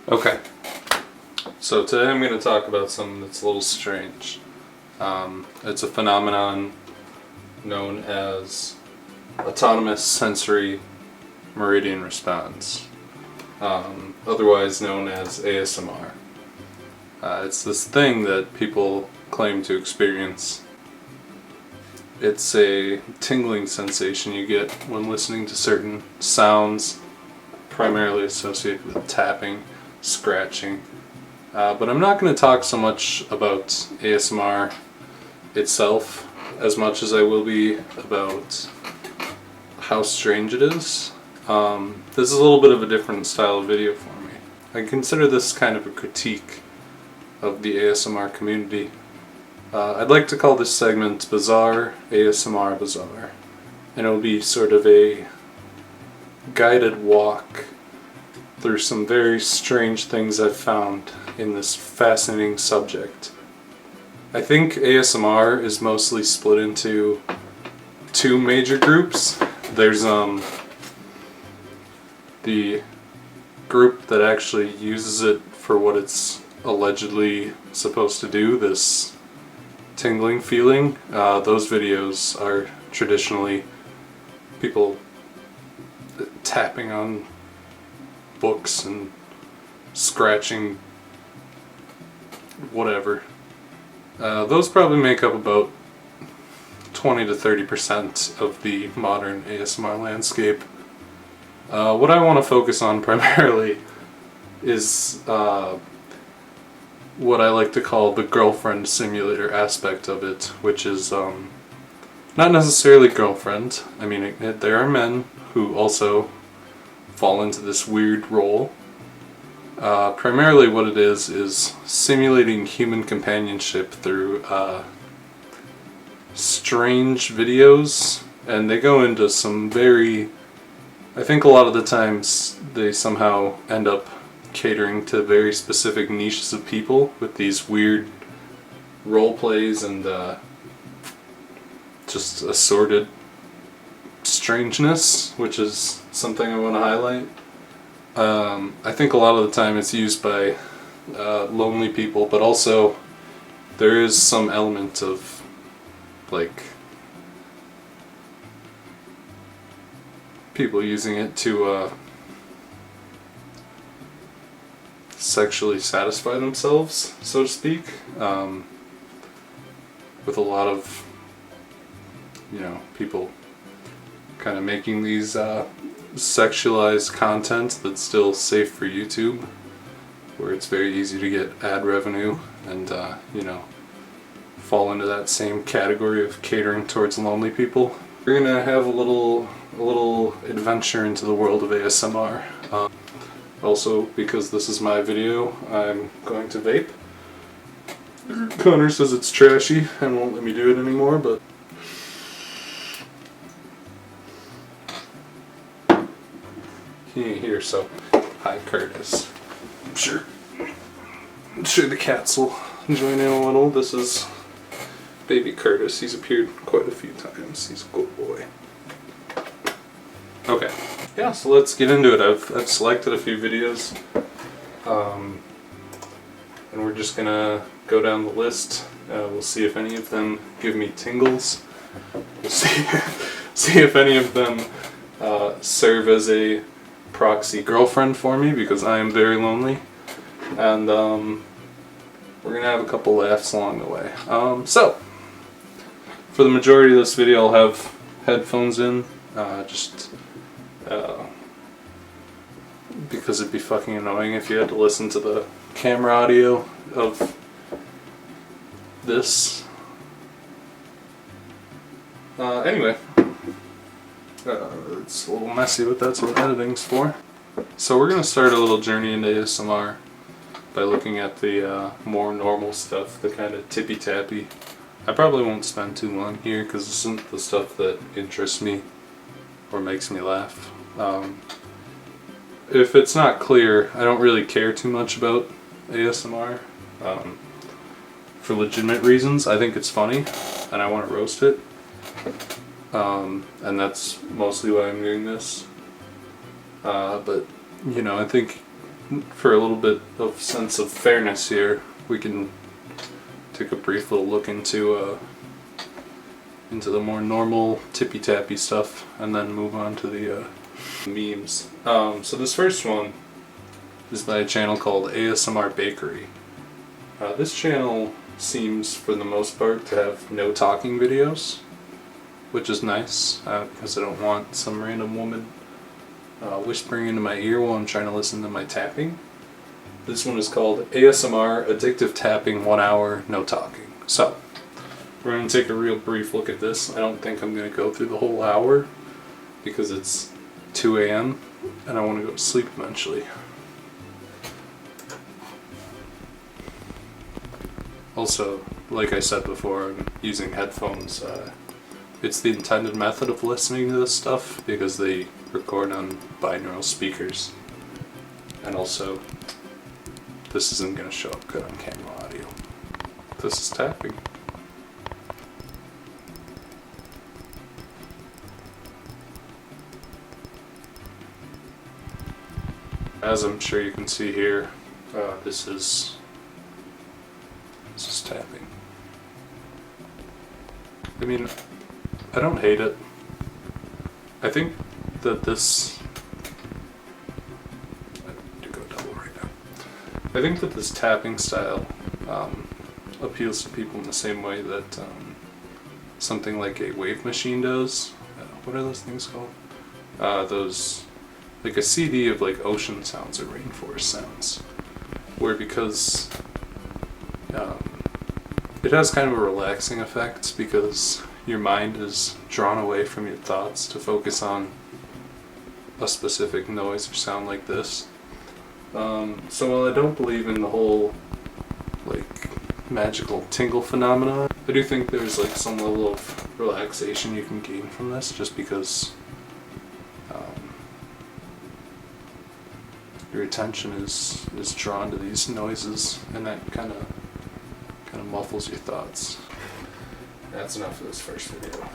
Okay, so today I'm going to talk about something that's a little strange. It's a phenomenon known as autonomous sensory meridian response, otherwise known as ASMR. It's this thing that people claim to experience. It's a tingling sensation you get when listening to certain sounds, primarily associated with tapping, scratching. But I'm not going to talk so much about ASMR itself as much as I will be about how strange it is. This is a little bit of a different style of video for me. I consider this kind of a critique of the ASMR community. I'd like to call this segment Bazaar, ASMR Bazaar. And it'll be sort of a guided walk through some very strange things I've found in this fascinating subject. I think ASMR is mostly split into two major groups. There's the group that actually uses it for what it's allegedly supposed to do, this tingling feeling. Those videos are traditionally people tapping on books and scratching whatever. Those probably make up about 20 to 30% of the modern ASMR landscape. What I want to focus on primarily is what I like to call the girlfriend simulator aspect of it, which is not necessarily girlfriend. I mean, there are men who also fall into this weird role. Primarily what it is simulating human companionship through strange videos, and they go into some very, I think a lot of the times they somehow end up catering to very specific niches of people with these weird role plays and just assorted strangeness, which is something I want to highlight. I think a lot of the time it's used by lonely people, but also there is some element of like people using it to sexually satisfy themselves, so to speak, with a lot of, people kind of making these sexualized content that's still safe for YouTube, where it's very easy to get ad revenue and, fall into that same category of catering towards lonely people. We're gonna have a little adventure into the world of ASMR. Also, because this is my video, I'm going to vape. Connor says it's trashy and won't let me do it anymore, but he ain't here, so hi Curtis. I'm sure the cats will join in a little. This is baby Curtis. He's appeared quite a few times. He's a good boy. Okay, yeah, so let's get into it. I've selected a few videos, and we're just gonna go down the list. We'll see if any of them give me tingles. We'll see if any of them serve as a proxy girlfriend for me, because I am very lonely, and we're gonna have a couple laughs along the way. So for the majority of this video I'll have headphones in, because it'd be fucking annoying if you had to listen to the camera audio of this. Anyway, it's a little messy, but that's what editing's for. So we're gonna start a little journey into ASMR by looking at the more normal stuff, the kind of tippy-tappy. I probably won't spend too long here because this isn't the stuff that interests me or makes me laugh. If it's not clear, I don't really care too much about ASMR for legitimate reasons. I think it's funny and I want to roast it, and that's mostly why I'm doing this. But I think for a little bit of sense of fairness here, we can take a brief little look into the more normal tippy tappy stuff, and then move on to the memes. So this first one is by a channel called ASMR Bakery. This channel seems, for the most part, to have no talking videos, which is nice, because I don't want some random woman whispering into my ear while I'm trying to listen to my tapping. This one is called ASMR Addictive Tapping 1 hour No Talking. So we're going to take a real brief look at this. I don't think I'm going to go through the whole hour because it's 2 a.m. and I want to go to sleep eventually. Also, like I said before, I'm using headphones. It's the intended method of listening to this stuff because they record on binaural speakers. And also, this isn't going to show up good on camera audio. This is tapping. As I'm sure you can see here, this is tapping. I mean, I don't hate it. I think that this... I need to go double right now. I think that this tapping style appeals to people in the same way that something like a wave machine does. What are those things called? Those... like a CD of like ocean sounds or rainforest sounds. Where because... it has kind of a relaxing effect because your mind is drawn away from your thoughts to focus on a specific noise or sound like this. So while I don't believe in the whole like magical tingle phenomenon, I do think there's like some level of relaxation you can gain from this just because your attention is drawn to these noises, and that kind of muffles your thoughts. That's enough of this first video.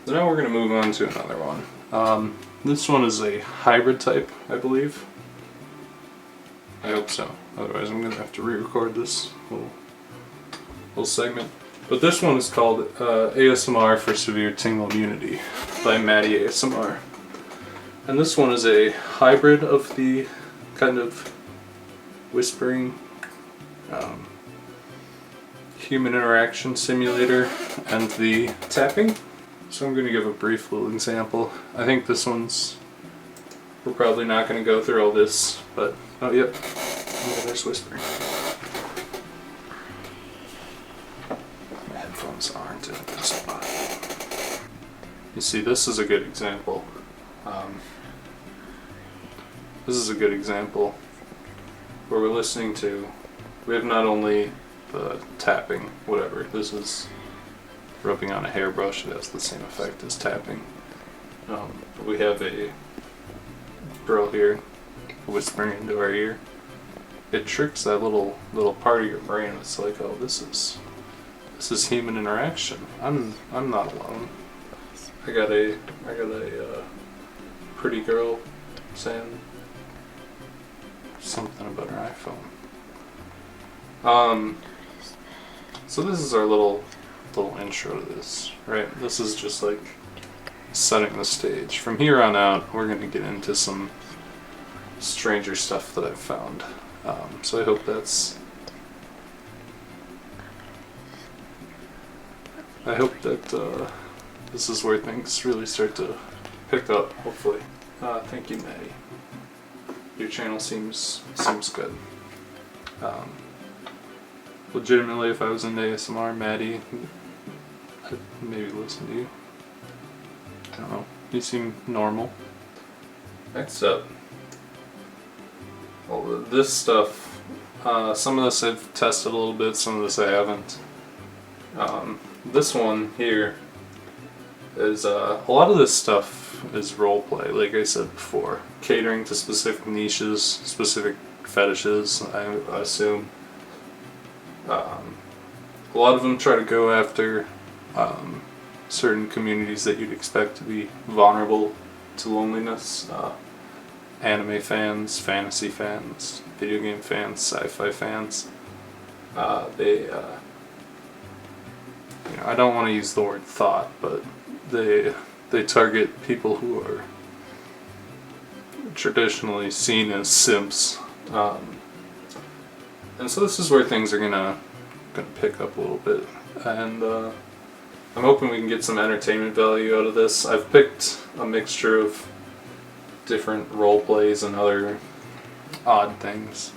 So now we're going to move on to another one. This one is a hybrid type, I believe. I hope so. Otherwise I'm going to have to re-record this whole segment. But this one is called ASMR for Severe Tingle Immunity by Maddie ASMR. And this one is a hybrid of the kind of whispering human interaction simulator and the tapping. So I'm going to give a brief little example. I think this one's... we're probably not going to go through all this, but... oh, yep. Oh, there's whispering. My headphones aren't in a good spot. You see, this is a good example. This is a good example where we're listening to... we have not only the tapping, whatever, this is rubbing on a hairbrush, it has the same effect as tapping. We have a girl here whispering into our ear. It tricks that little part of your brain. It's like, oh, this is human interaction. I'm not alone. I got a pretty girl saying something about her iPhone. So this is our little intro to this, right? This is just like setting the stage. From here on out, we're going to get into some stranger stuff that I've found. So I hope that this is where things really start to pick up, hopefully. Thank you, Maddie. Your channel seems good. Legitimately, if I was into ASMR, Maddie, I'd maybe listen to you. I don't know. You seem normal. Next up. Well, this stuff, some of this I've tested a little bit, some of this I haven't. This one here is, a lot of this stuff is roleplay, like I said before. Catering to specific niches, specific fetishes, I assume. A lot of them try to go after certain communities that you'd expect to be vulnerable to loneliness. anime fans, fantasy fans, video game fans, sci-fi fans. I don't want to use the word thought, but they target people who are traditionally seen as simps, and so this is where things are gonna pick up a little bit, and I'm hoping we can get some entertainment value out of this. I've picked a mixture of different role plays and other odd things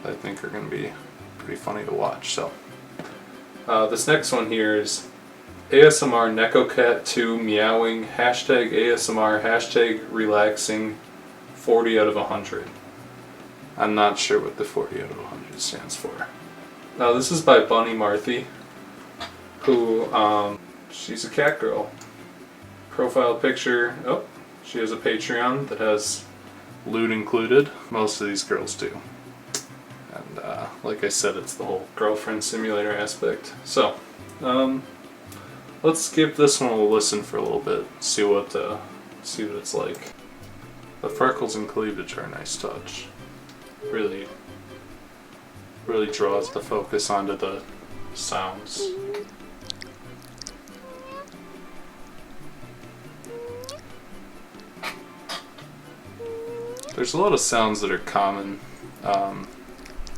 that I think are gonna be pretty funny to watch. So this next one here is ASMR NekoCat 2 meowing, hashtag ASMR, hashtag relaxing, 40 out of 100. I'm not sure what the 40 out of 100 stands for. Now this is by Bunny Marthy, who, she's a cat girl. Profile picture, oh, she has a Patreon that has loot included. Most of these girls do. And like I said, it's the whole girlfriend simulator aspect. So, let's give this one a listen for a little bit. See what it's like. The freckles and cleavage are a nice touch. Really draws the focus onto the sounds. There's a lot of sounds that are common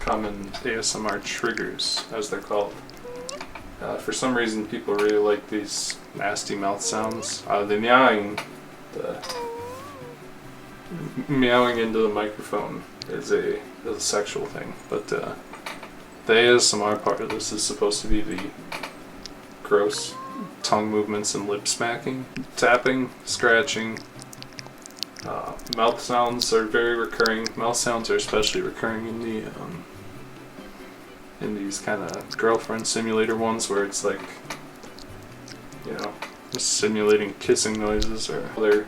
ASMR triggers, as they're called. For some reason, people really like these nasty mouth sounds. The meowing into the microphone is a sexual thing, but the ASMR part of this is supposed to be the gross tongue movements and lip smacking, tapping, scratching. Mouth sounds are very recurring. Mouth sounds are especially recurring in the in these kind of girlfriend simulator ones where it's like, just simulating kissing noises or other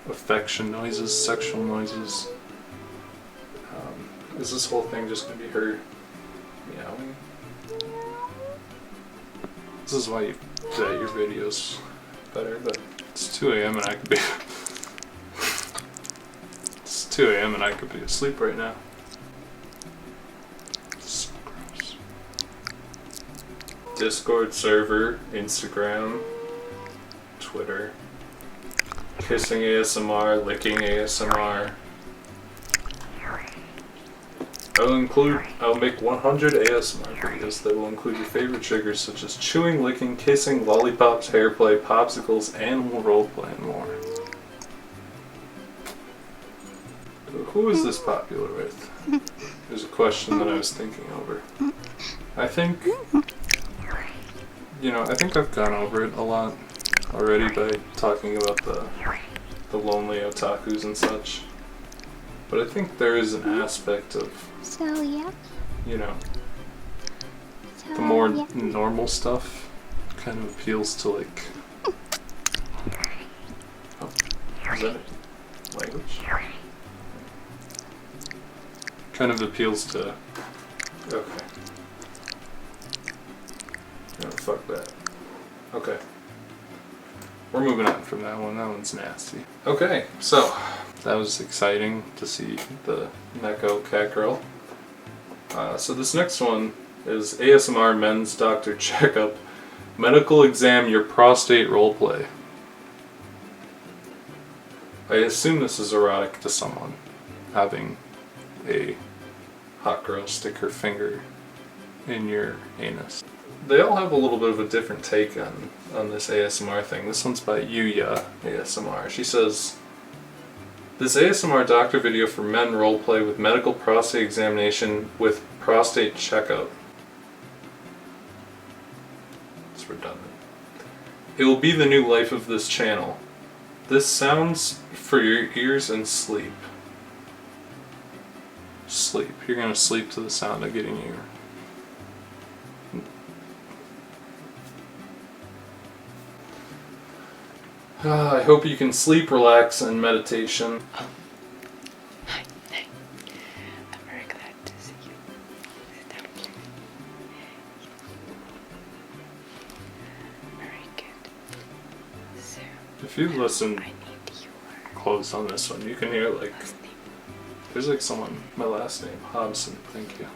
affection noises, sexual noises. Is this whole thing just gonna be her meowing? This is why you edit your videos better, but it's 2 a.m. and I could be it's 2 a.m. and I could be asleep right now. So gross. Discord server, Instagram, Twitter, kissing ASMR, licking ASMR. I'll make 100 ASMR videos that will include your favorite triggers such as chewing, licking, kissing, lollipops, hair play, popsicles, animal roleplay, and more. Who is this popular with? There's a question that I was thinking over. I think I've gone over it a lot already by talking about the lonely otakus and such. But I think there is an aspect of, the more normal stuff kind of appeals to like, oh, is that language? Kind of appeals to, okay. No, fuck that. Okay. We're moving on from that one. That one's nasty. Okay, so that was exciting to see the Neko cat girl. So this next one is ASMR Men's Doctor Checkup, Medical Exam Your Prostate Roleplay. I assume this is erotic to someone, having a hot girl stick her finger in your anus. They all have a little bit of a different take on this ASMR thing. This one's by Yuya ASMR. She says, this ASMR doctor video for men roleplay with medical prostate examination with prostate checkup. It's redundant. It will be the new life of this channel. This sounds for your ears and sleep. Sleep. You're gonna sleep to the sound of getting your... I hope you can sleep, relax, and meditation. Oh. Hi. I'm very glad to see you. Sit down, please. Very good. So, If you listen I need your closed on this one. You can hear like there's like someone. My last name Hobson. Thank you.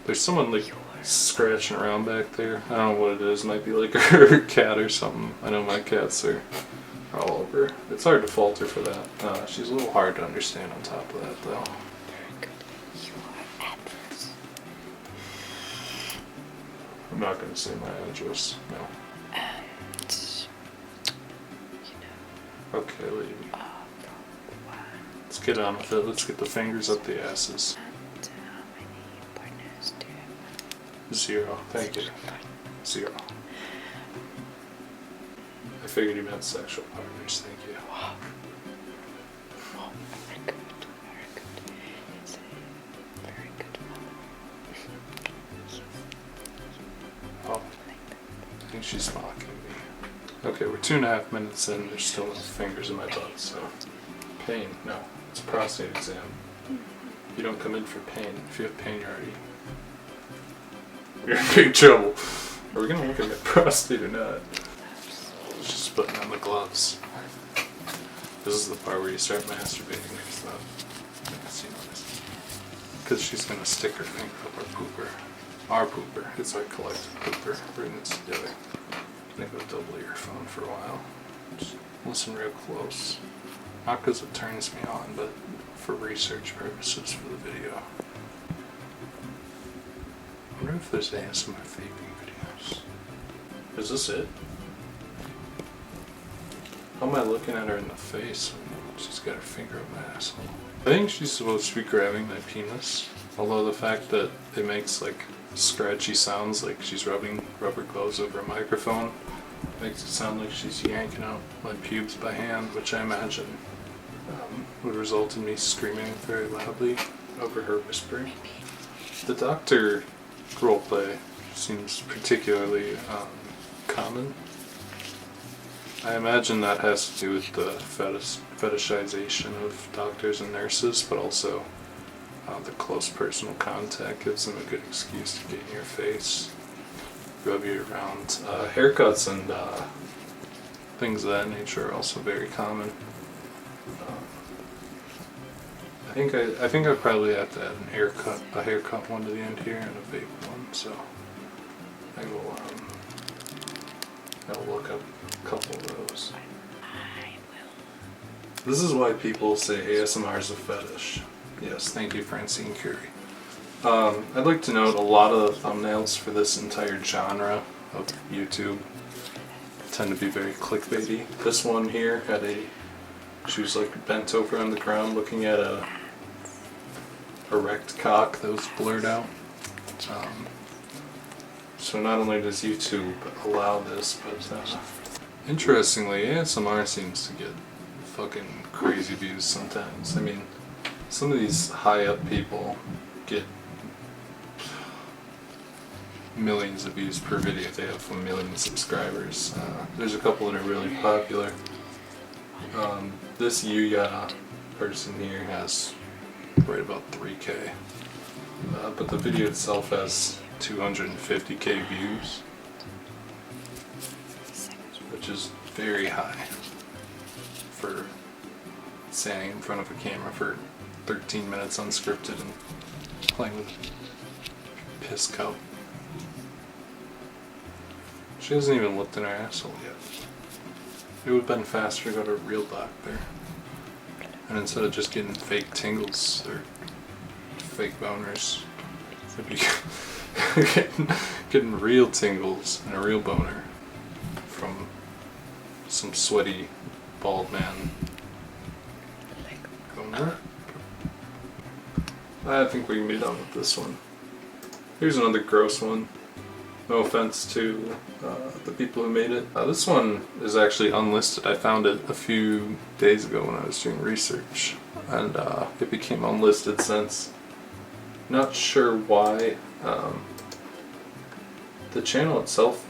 There's someone like scratching around back there. I don't know what it is. It might be like her cat or something. I know my cats are all over. It's hard to fault her for that. She's a little hard to understand on top of that, though. Very good. Your address. I'm not going to say my address. No. And you know. Okay, lady. Let's get on with it. Let's get the fingers up the asses. And how many partners do you have? 0. Thank you. 0. I figured you meant sexual partners. Thank you. Wow. Oh, very good. Very good. It's a very good mother. Oh, I think she's mocking me. Okay, we're 2.5 minutes in. There's still no fingers in my butt, so. Pain? No. It's a prostate exam. You don't come in for pain. If you have pain, you're in big trouble. Are we gonna look at my prostate or not? Just putting on the gloves. This is the part where you start masturbating. It's not. Because she's gonna stick her finger up our pooper. Our pooper. It's our collective pooper. We're in this together. I'm gonna go double earphone for a while. Just listen real close. Not because it turns me on, but for research purposes for the video. I wonder if there's ASMR vaping videos. Is this it? How am I looking at her in the face when she's got her finger up my asshole? I think she's supposed to be grabbing my penis. Although the fact that it makes like scratchy sounds like she's rubbing rubber gloves over a microphone makes it sound like she's yanking out my pubes by hand, which I imagine would result in me screaming very loudly over her whispering. The doctor roleplay seems particularly common. I imagine that has to do with the fetishization of doctors and nurses, but also the close personal contact gives them a good excuse to get in your face, rub you around. Haircuts and things of that nature are also very common. I think I probably have to add a haircut one to the end here and a vape one, so I will I'll look up a couple of those. I will. This is why people say ASMR is a fetish. Yes, thank you, Francine Curie. I'd like to note a lot of the thumbnails for this entire genre of YouTube tend to be very clickbaity. This one here had she was like bent over on the ground looking at a erect cock that was blurred out. So not only does YouTube allow this, but interestingly, ASMR seems to get fucking crazy views sometimes. I mean, some of these high up people get millions of views per video. They have 1 million subscribers. There's a couple that are really popular. This Yuya person here has right about 3K. But the video itself has 250K views, which is very high for standing in front of a camera for 13 minutes unscripted and playing with a piss cup. She hasn't even looked in her asshole yet. It would have been faster to go to a real doctor. And instead of just getting fake tingles or fake boners, it'd be getting real tingles and a real boner from some sweaty bald man. I think we can be done with this one. Here's another gross one. No offense to the people who made it. This one is actually unlisted. I found it a few days ago when I was doing research, and it became unlisted since. Not sure why. The channel itself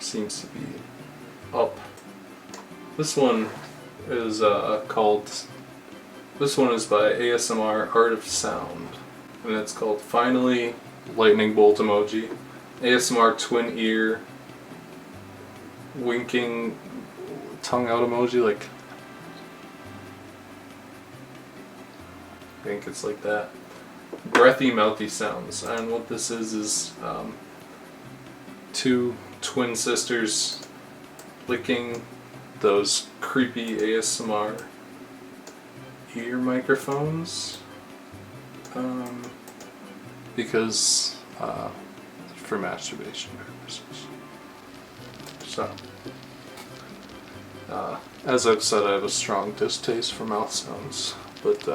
seems to be up. This one is called. This one is by ASMR Art of Sound, and it's called Finally Lightning Bolt Emoji. ASMR twin ear winking tongue out emoji, like think it's like that. Breathy, mouthy sounds. And what this is two twin sisters licking those creepy ASMR ear microphones. Because for masturbation purposes. So, as I've said, I have a strong distaste for mouth sounds, but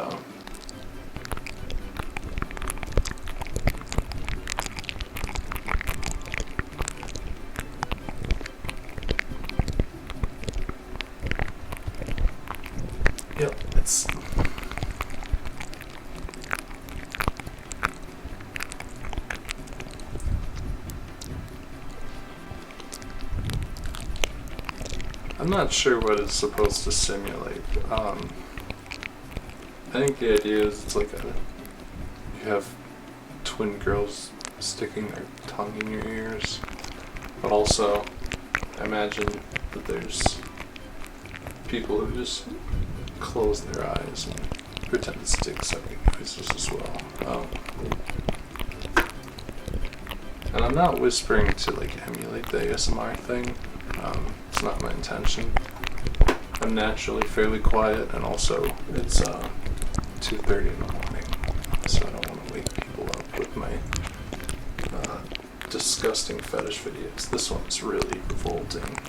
yep, it's. I'm not sure what it's supposed to simulate. I think the idea is it's like you have twin girls sticking their tongue in your ears, but also I imagine that there's people who just close their eyes and pretend to stick sucking noises as well. And I'm not whispering to like emulate the ASMR thing. It's not my intention. I'm naturally fairly quiet, and also it's 2:30 in the morning, so I don't want to wake people up with my disgusting fetish videos. This one's really revolting.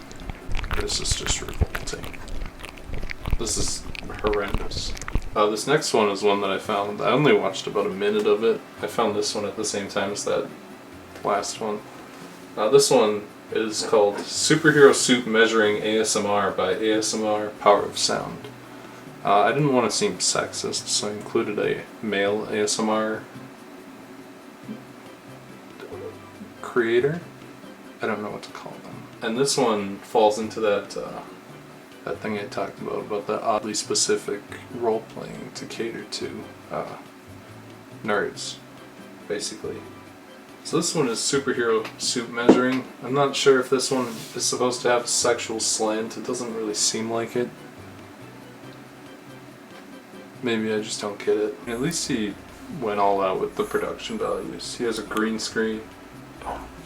This is just revolting. This is horrendous. This next one is one that I found. I only watched about a minute of it. I found this one at the same time as that last one. This one is called Superhero Soup Measuring ASMR by ASMR Power of Sound. I didn't want to seem sexist, so I included a male ASMR creator. I don't know what to call them. And this one falls into that thing I talked about that oddly specific role playing to cater to nerds, basically. So this one is Superhero Soup Measuring. I'm not sure if this one is supposed to have sexual slant. It doesn't really seem like it. Maybe I just don't get it. At least he went all out with the production values. He has a green screen.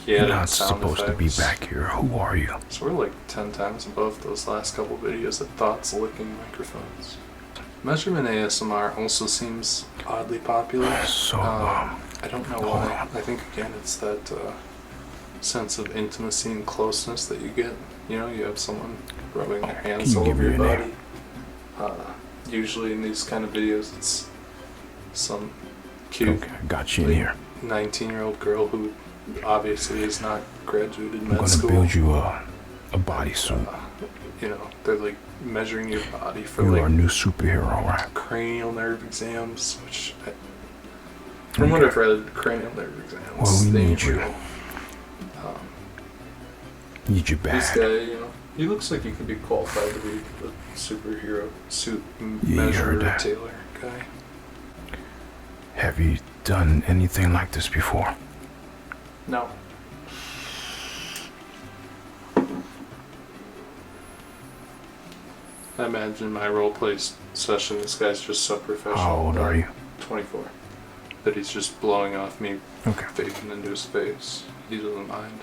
You're not supposed to be back here. Who are you? So we're like 10 times above those last couple videos of Thoughts licking microphones. Measurement ASMR also seems oddly popular. So, I don't know why. I think again it's that sense of intimacy and closeness that you get. You know, you have someone rubbing their hands all over your body. Usually in these kind of videos it's some cute got you in here. 19-year-old girl who obviously is not graduated I'm med gonna school. build you a bodysuit. You know, they're like measuring your body for You like are a new superhero, right? cranial nerve exams, which from what I've read, cranial nerve exams. Well, we they need ain't you. real. Need you This back. guy, you know, he looks like he could be qualified to be a superhero suit You heard measurer that. tailor guy. Have you done anything like this before? No. I imagine my roleplay session, this guy's just so professional. How old are you? 24. That he's just blowing off me, Okay. vaping into his face. He doesn't mind.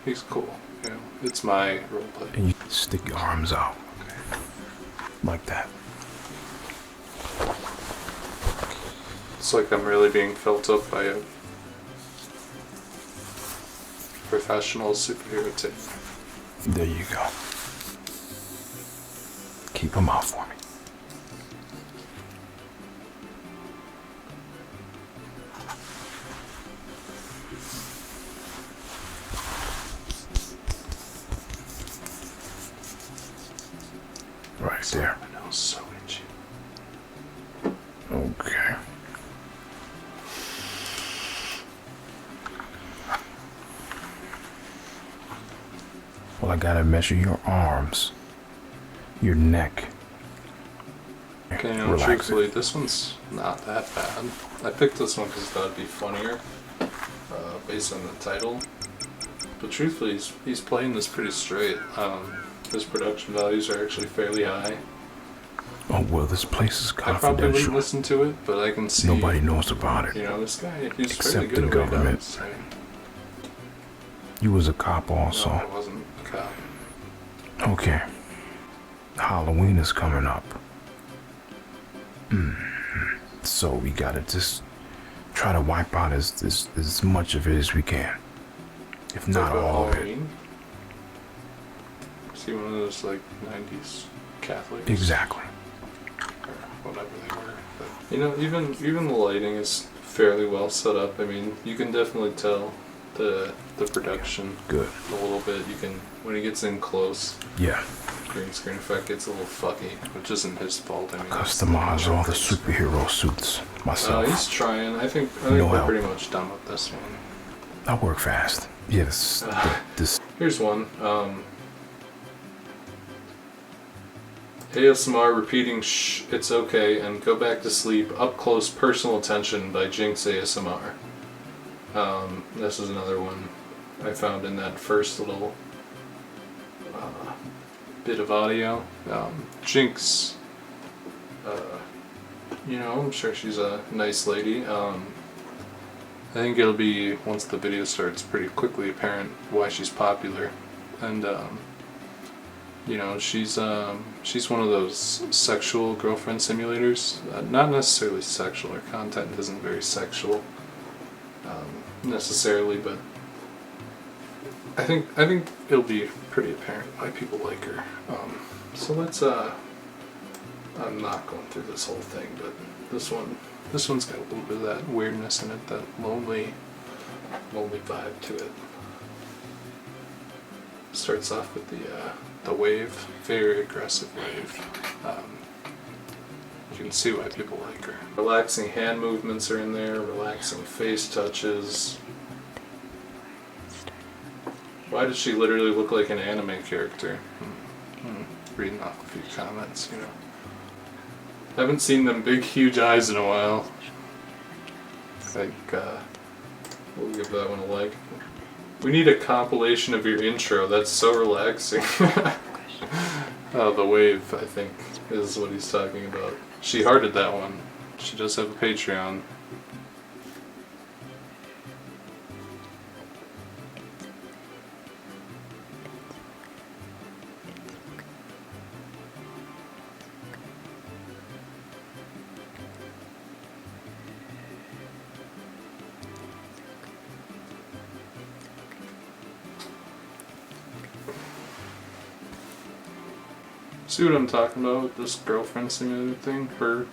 He's cool. You know, it's my roleplay. And you stick your arms out. Okay. Like that. It's like I'm really being felt up by a professional superhero team. There you go. Keep them out for me. Right there. My nose so itchy. Okay. Well, I gotta measure your arms, your neck. Okay, you know, Relax truthfully, this one's not that bad. I picked this one because I thought it'd be funnier, based on the title. But truthfully, he's playing this pretty straight. His production values are actually fairly high. Oh, well, this place is I probably wouldn't confidential. listen to it, but I can see. Nobody knows about You it. know, this guy, he's Except pretty good the at what he government. does. I mean, You was a cop also. no, I wasn't a cop. Okay. Halloween is coming up. So we gotta just try to wipe out as much of it as we can. If not Like all of it. Halloween? See, one of those like 90s Catholics. Exactly. Or whatever they were. But, you know, even the lighting is fairly well set up. I mean, you can definitely tell the production Good. a little bit. You can, when he gets in close, Yeah. green screen effect gets a little fucky, which isn't his fault. I mean, Customize all the superhero suits myself. he's trying. I think No we're help. pretty much done with this one. I work fast. Yes. This. Here's one. ASMR repeating "shh, it's okay" and "go back to sleep." Up close personal attention by Jinx ASMR. This is another one I found in that first little bit of audio. Jinx, you know, I'm sure she's a nice lady. I think it'll be, once the video starts, pretty quickly apparent why she's popular. And, you know, she's one of those sexual girlfriend simulators. Not necessarily sexual, her content isn't very sexual necessarily, but I think it'll be pretty apparent why people like her. So let's I'm not going through this whole thing, but this one's got a little bit of that weirdness in it, that lonely vibe to it. Starts off with the wave, very aggressive wave. You can see why people like her. Relaxing hand movements are in there, relaxing face touches. Why does she literally look like an anime character? Reading off a few comments, you know. Haven't seen them big, huge eyes in a while. Like, we'll give that one a like. We need a compilation of your intro. That's so relaxing. The wave, I think, is what he's talking about. She hearted that one. She does have a Patreon. See what I'm talking about with this girlfriend simulator thing? Her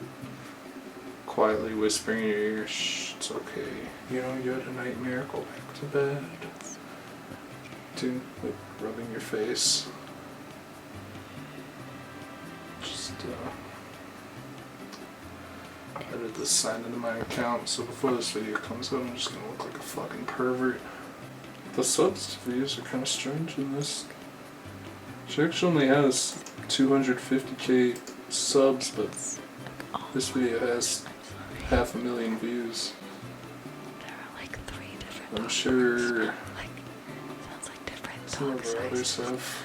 quietly whispering in your ear, "Shh, it's okay. You know, you had a nightmare, go back to bed." To, like, rubbing your face. Just, added this sign into my account, so before this video comes out, I'm just gonna look like a fucking pervert. The subs views are kinda strange in this. She actually only has 250k subs, but this video has 500,000 views. There are like 3 different I'm box sure covers. Sounds like different some of box our others sizes. have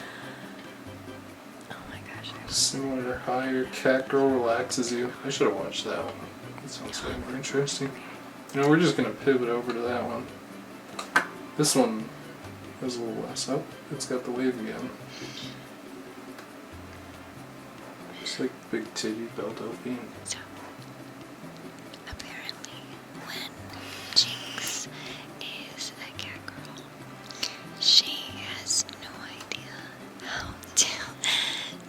Oh my gosh. similar or higher. Cat Girl Relaxes You. I should have watched that one. That sounds way more interesting. You know, we're just gonna pivot over to that one. This one is a little less up. It's got the wave again. It's like big titty Beldopine. So, apparently, when Jinx is a cat girl, she has no idea how to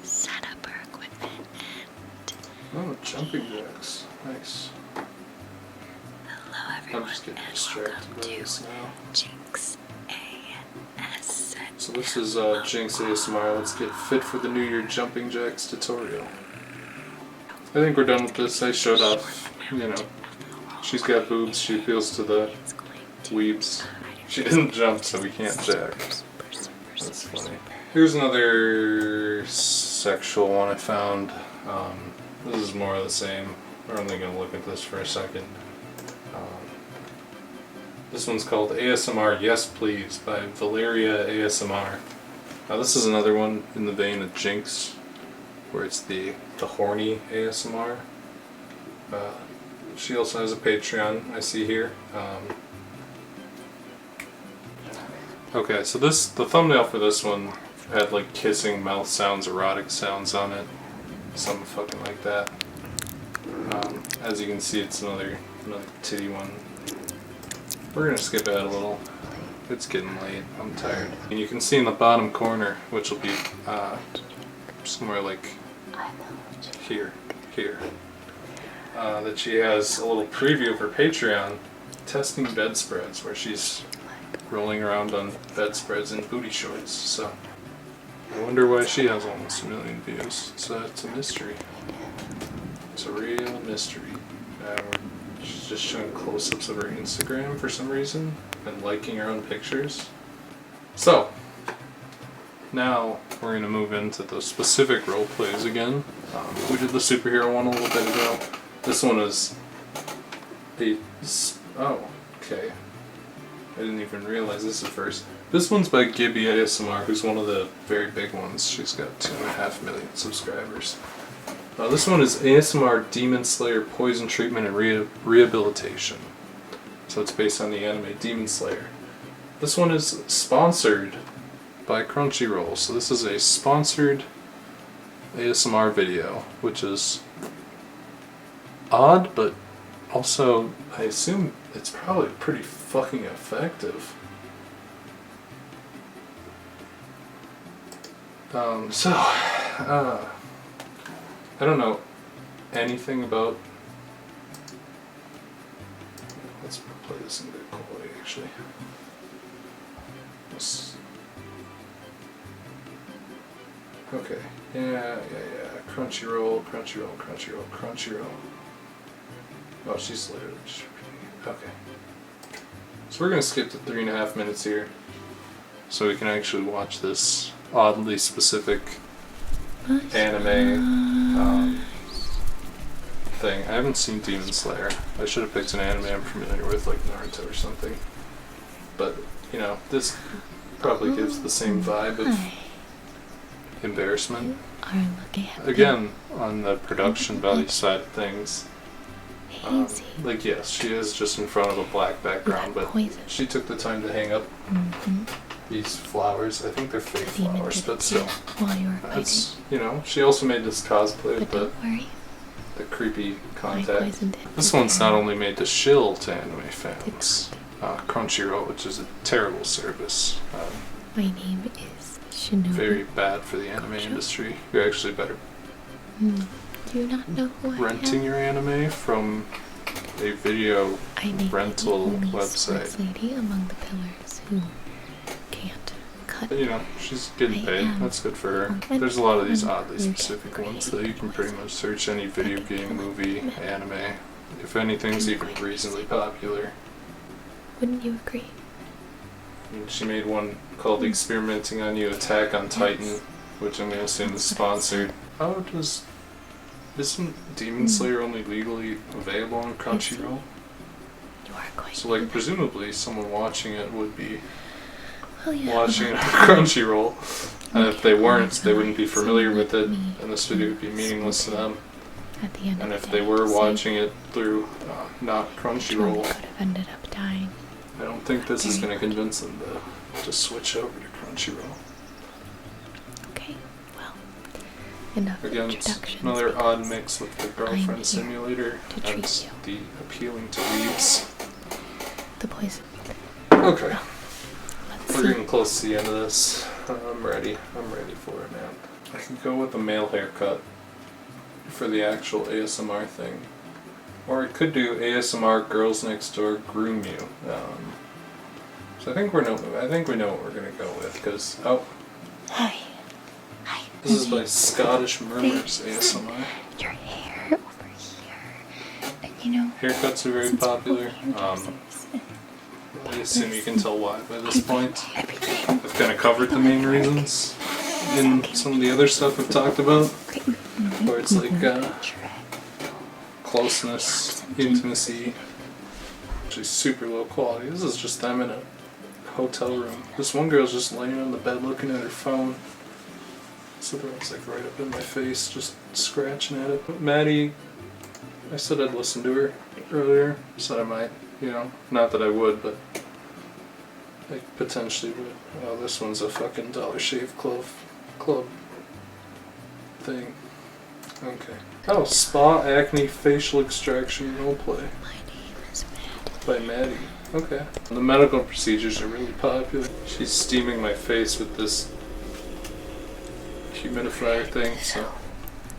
set up her equipment and Oh, jumping jacks. Nice. hello everyone I'm just getting and distracted welcome by to this now. Jinx AS. So this is Jinx ASMR. Let's get fit for the New Year jumping jacks tutorial. I think we're done with this. I showed off, you know, she's got boobs, she appeals to the weebs. She didn't jump, so we can't jack. That's funny. Here's another sexual one I found. This is more of the same. We're only going to look at this for a second. This one's called ASMR Yes Please by Valeria ASMR. Now this is another one in the vein of Jinx. where it's the horny ASMR. She also has a Patreon, I see here. Okay, so the thumbnail for this one had like kissing, mouth sounds, erotic sounds on it. Something fucking like that. As you can see, it's another titty one. We're gonna skip ahead a little. It's getting late. I'm tired. And you can see in the bottom corner, which will be somewhere like here, that she has a little preview of her Patreon testing bedspreads, where she's rolling around on bedspreads in booty shorts. So I wonder why she has almost 1 million views. So it's a mystery. It's a real mystery. She's just showing close-ups of her Instagram for some reason and liking her own pictures. So now we're going to move into the specific role plays again. We did the superhero one a little bit ago. This one is oh, okay. I didn't even realize this at first. This one's by Gibby ASMR, who's one of the very big ones. She's got 2.5 million subscribers. This one is ASMR Demon Slayer Poison Treatment and Rehabilitation. So it's based on the anime Demon Slayer. This one is sponsored by Crunchyroll. So this is a sponsored ASMR video, which is odd, but also I assume it's probably pretty fucking effective. I don't know anything about. Let's play this in good quality, actually. Okay. Yeah. Crunchyroll. Oh, she's literally just repeating it. Okay. So we're gonna skip to 3.5 minutes here, so we can actually watch this oddly specific anime thing. I haven't seen Demon Slayer. I should have picked an anime I'm familiar with, like Naruto or something. But, you know, this probably gives the same vibe of embarrassment. Again, on the production value side of things, like, yes, she is just in front of a black background, but she took the time to hang up these flowers. I think they're fake flowers, but still. That's, you know, she also made this cosplay with the creepy contact. This one's not only made to shill to anime fans. Crunchyroll, which is a terrible service. My name is Shinobu. Very bad for the anime industry. You're actually better Do you not know who I am? renting your anime from a video rental the website. sports lady among the pillars who can't cut. But, you know, she's getting paid. That's good for her. There's a lot of these oddly specific ones, so you can pretty much search any video game, movie, anime. If anything's even reasonably popular. Wouldn't you agree? And she made one called Experimenting on You Attack on Titan, which I'm going to assume is sponsored. Isn't Demon Slayer only legally available on Crunchyroll? You are quite. So, like, presumably someone watching it would be Well, watching it on Crunchyroll. And if they weren't, they wouldn't be familiar with it, and this video would be meaningless to them. At the end And of if the they day, were say, watching it through not John Crunchyroll, could have ended up dying. I don't think this is going to convince them to switch over to Crunchyroll. Okay, well, enough Again, it's introductions. another odd because mix with the I'm Girlfriend here Simulator to treat and you. the appealing to weebs. The poison. Okay, Let's we're see. getting close to the end of this. I'm ready. I'm ready for it, man. I can go with a male haircut for the actual ASMR thing. Or I could do ASMR Girls Next Door Groom You. So I think we know what we're gonna go with, because Hi. this is by Scottish Murmurs ASMR. Your hair over here. And you know, Haircuts are very popular. I assume you can tell why by this point. everything. I've kind of covered the main reasons in some of the other stuff I've talked about, where it's like closeness, intimacy, actually super low quality. This is just them in a hotel room. This one girl's just laying on the bed looking at her phone. So that was like right up in my face, just scratching at it. But Maddie, I said I'd listen to her earlier. Said I might, you know, not that I would, but I potentially would. Oh, this one's a fucking Dollar Shave Club thing. Okay. Oh, spa acne facial extraction roleplay. My name is Maddie. By Maddie. Okay. The medical procedures are really popular. She's steaming my face with this humidifier thing, so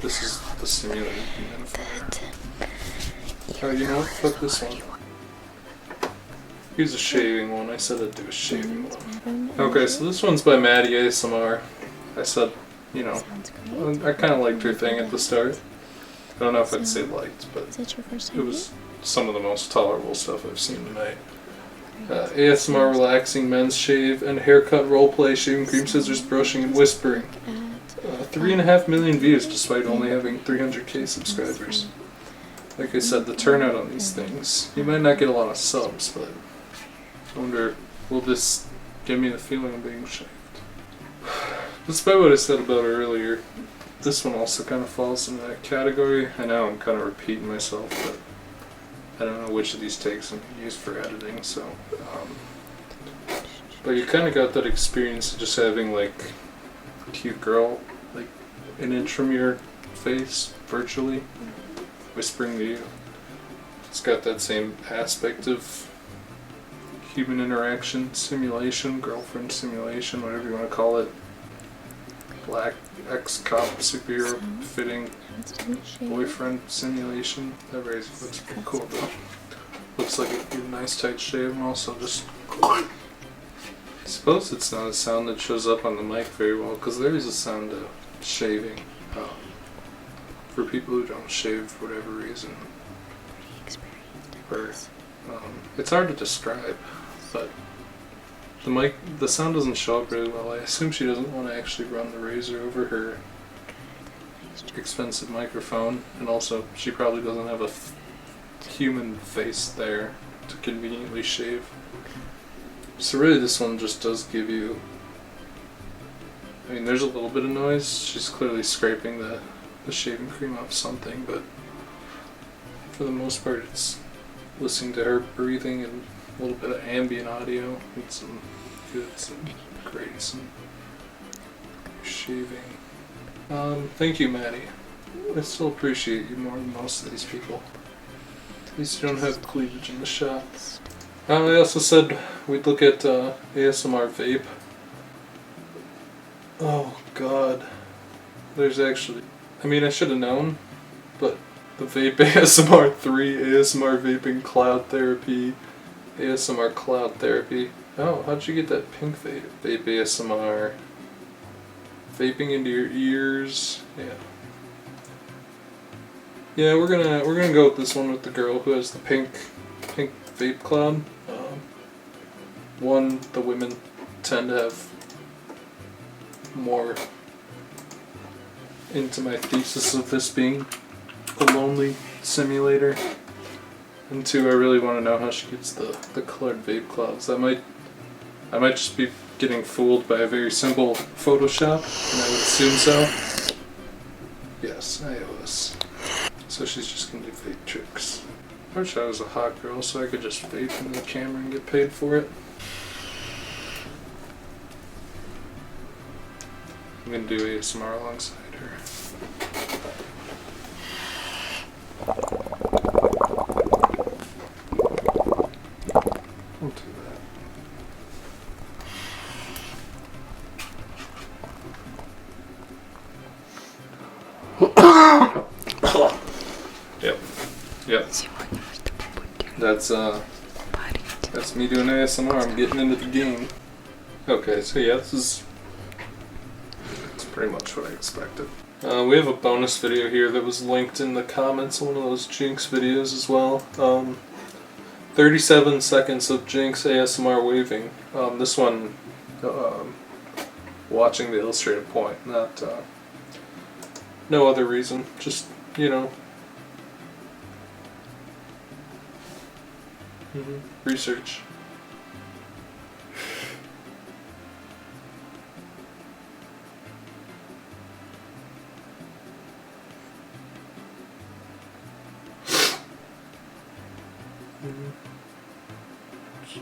this is the simulated humidifier. Oh, you know what? Fuck this one. Here's a shaving one. I said I'd do a shaving one. Okay, so this one's by Maddie ASMR. I said, you know, I kind of liked her thing at the start. I don't know if I'd say liked, but Is that your first time? it was some of the most tolerable stuff I've seen tonight. ASMR relaxing men's shave and haircut roleplay, shaving cream, scissors, brushing, and whispering. 3.5 million views despite only having 300k subscribers. Like I said, the turnout on these things, you might not get a lot of subs, but I wonder, will this give me the feeling of being shaved? Despite what I said about her earlier, this one also kind of falls in that category. I know I'm kind of repeating myself, but I don't know which of these takes I'm going to use for editing, so. But you kind of got that experience of just having, like, a cute girl, like, an inch from your face, virtually, whispering to you. It's got that same aspect of human interaction, simulation, girlfriend simulation, whatever you want to call it. Black ex-cop superhero fitting boyfriend simulation. That razor looks pretty cool though. Looks like it'd be a nice tight shave, and also just I suppose it's not a sound that shows up on the mic very well, because there is a sound of shaving for people who don't shave for whatever reason. Or it's hard to describe, but the sound doesn't show up really well. I assume she doesn't want to actually run the razor over her expensive microphone, and also she probably doesn't have a human face there to conveniently shave. So really this one just does give you, I mean, there's a little bit of noise. She's clearly scraping the shaving cream off something, but for the most part it's listening to her breathing and a little bit of ambient audio and some goods and grates and shaving. Thank you, Maddie. I still appreciate you more than most of these people. At least you don't have cleavage in the shot. I also said we'd look at ASMR vape. Oh god. There's actually, I mean, I should have known, but the vape ASMR 3, ASMR vaping cloud therapy, ASMR cloud therapy. Oh, how'd you get that pink vape? Vape ASMR. Vaping into your ears. Yeah. Yeah, we're gonna go with this one with the girl who has the pink vape cloud. One, the women tend to have more into my thesis of this being a lonely simulator. And two, I really want to know how she gets the colored vape clouds. I might just be getting fooled by a very simple Photoshop, and I would assume so. Yes, iOS. So she's just gonna do vape tricks. I wish I was a hot girl so I could just vape in the camera and get paid for it. I'm gonna do ASMR alongside her. I'll do that. Yep. That's me doing ASMR. I'm getting into the game. Okay, so yeah, that's pretty much what I expected. We have a bonus video here that was linked in the comments, one of those Jinx videos as well. 37 seconds of Jinx ASMR waving. This one, watching the illustrated point, not, no other reason, just, you know, research.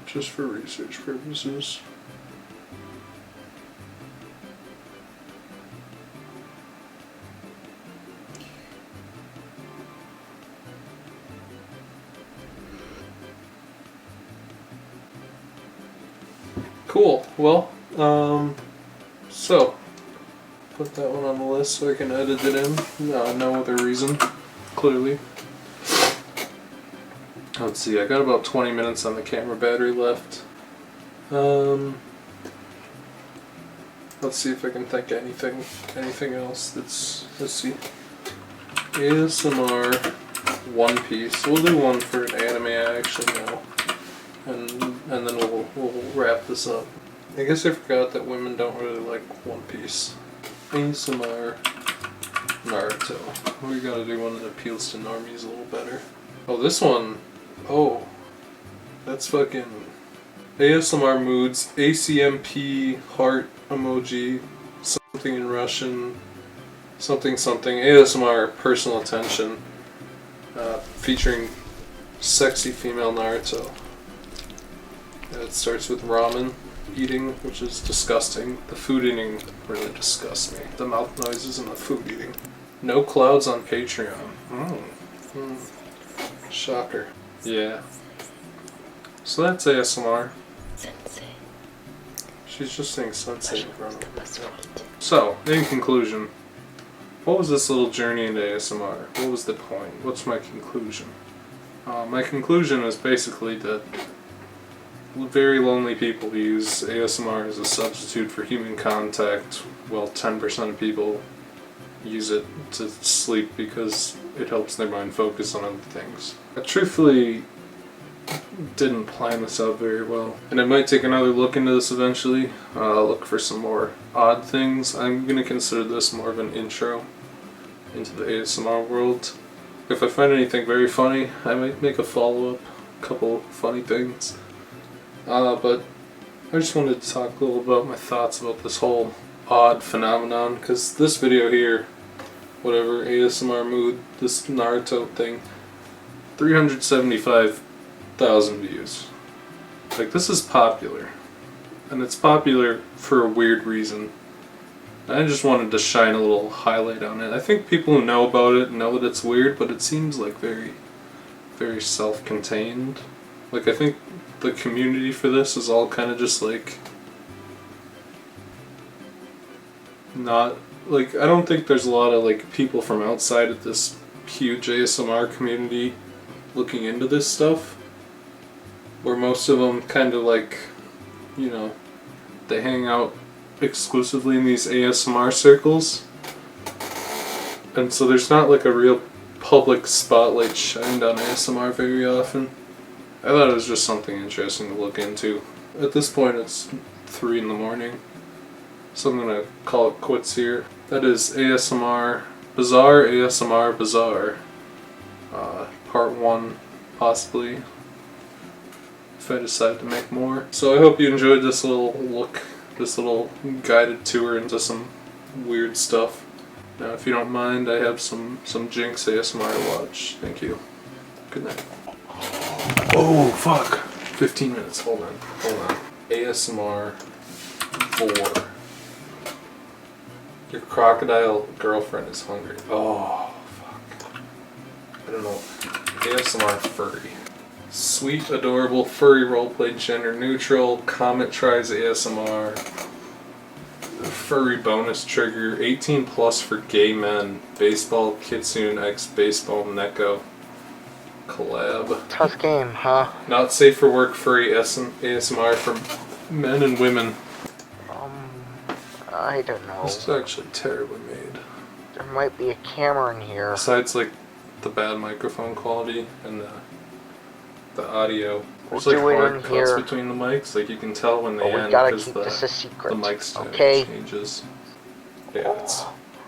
just for research purposes. Cool. Well, so put that one on the list so I can edit it in. No other reason, clearly. Let's see. I got about 20 minutes on the camera battery left. Let's see if I can think of anything else. Let's see. ASMR One Piece. We'll do one for an anime I actually know. And then we'll wrap this up. I guess I forgot that women don't really like One Piece. ASMR Naruto. We gotta do one that appeals to normies a little better. Oh, this one. Oh. That's fucking ASMR moods. ACMP heart emoji. Something in Russian. Something. ASMR personal attention. Featuring sexy female Naruto. It starts with ramen eating, which is disgusting. The food eating really disgusts me. The mouth noises and the food eating. No clouds on Patreon. Shocker. Yeah. So that's ASMR. Sensei. She's just saying sensei in front of me. So, in conclusion, what was this little journey into ASMR? What was the point? What's my conclusion? My conclusion is basically that very lonely people use ASMR as a substitute for human contact, while 10% of people use it to sleep because it helps their mind focus on other things. I truthfully didn't plan this out very well, and I might take another look into this eventually, look for some more odd things. I'm going to consider this more of an intro into the ASMR world. If I find anything very funny, I might make a follow-up, couple funny things. But I just wanted to talk a little about my thoughts about this whole odd phenomenon, because this video here, whatever, ASMR mood, this Naruto thing, 375,000 views. Like, this is popular. And it's popular for a weird reason. I just wanted to shine a little highlight on it. I think people who know about it know that it's weird, but it seems like very, very self-contained. Like, I think the community for this is all kind of just like, not, like, I don't think there's a lot of like people from outside of this huge ASMR community looking into this stuff, where most of them kind of like, you know, they hang out exclusively in these ASMR circles, and so there's not like a real public spotlight shined on ASMR very often. I thought it was just something interesting to look into. At this point it's 3 in the morning, so I'm gonna call it quits here. That is ASMR Bazaar, ASMR Bazaar, part 1 possibly, if I decide to make more. So I hope you enjoyed this little look, this little guided tour into some weird stuff. Now if you don't mind, I have some Jinx ASMR to watch. Thank you. Good night. Oh, fuck. 15 minutes. Hold on. ASMR 4. Your crocodile girlfriend is hungry. Oh, fuck. I don't know. ASMR furry. Sweet, adorable, furry roleplay, gender neutral. Comet tries ASMR. Furry bonus trigger. 18 plus for gay men. Baseball Kitsune x Baseball Neko. Collab. Tough game, huh? Not safe for work furry ASMR for men and women. I don't know. This is actually terribly made. There might be a camera in here. Besides, like, the bad microphone quality and the audio. We'll There's like do it hard in cuts here. between the mics. Like, you can tell when they But we end gotta because keep the this a secret. mic stand Okay. changes. Yeah,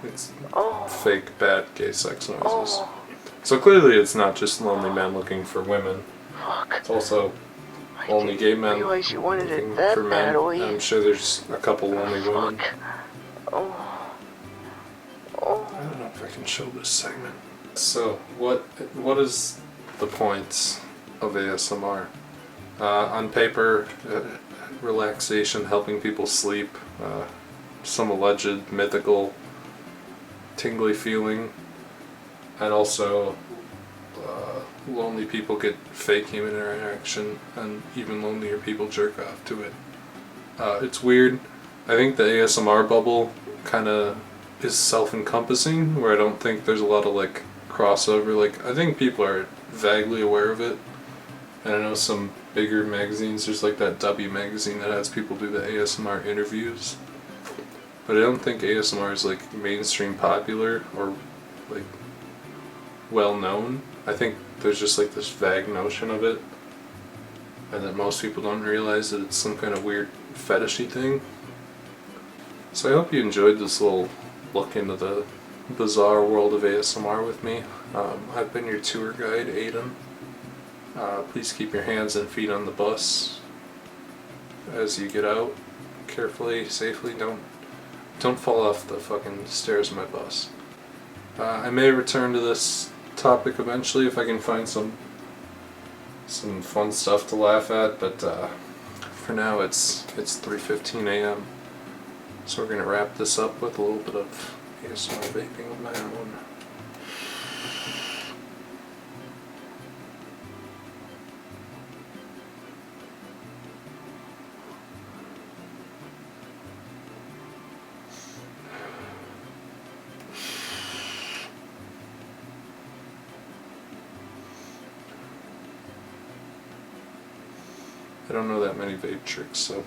it's Oh. fake bad gay sex noises. Oh. So clearly, it's not just lonely men looking for women. Fuck. It's also I only gay didn't men realize you wanted looking it that for men. badly. I'm sure there's a couple lonely women. Fuck. Oh. Oh. I don't know if I can show this segment. So, what is the point of ASMR? On paper, relaxation, helping people sleep, some alleged mythical tingly feeling, and also lonely people get fake human interaction, and even lonelier people jerk off to it. It's weird. I think the ASMR bubble kind of is self-encompassing, where I don't think there's a lot of like crossover. Like, I think people are vaguely aware of it, and I know some bigger magazines, there's like that W magazine that has people do the ASMR interviews, but I don't think ASMR is like mainstream popular or like well known. I think there's just like this vague notion of it, and that most people don't realize that it's some kind of weird fetishy thing. So I hope you enjoyed this little look into the bizarre world of ASMR with me. I've been your tour guide, Aiden. Please keep your hands and feet on the bus as you get out. Carefully, safely. Don't fall off the fucking stairs of my bus. I may return to this topic eventually if I can find some fun stuff to laugh at, but for now it's 3:15 a.m. So we're gonna wrap this up with a little bit of ASMR vaping of my own. I don't know that many vape tricks, so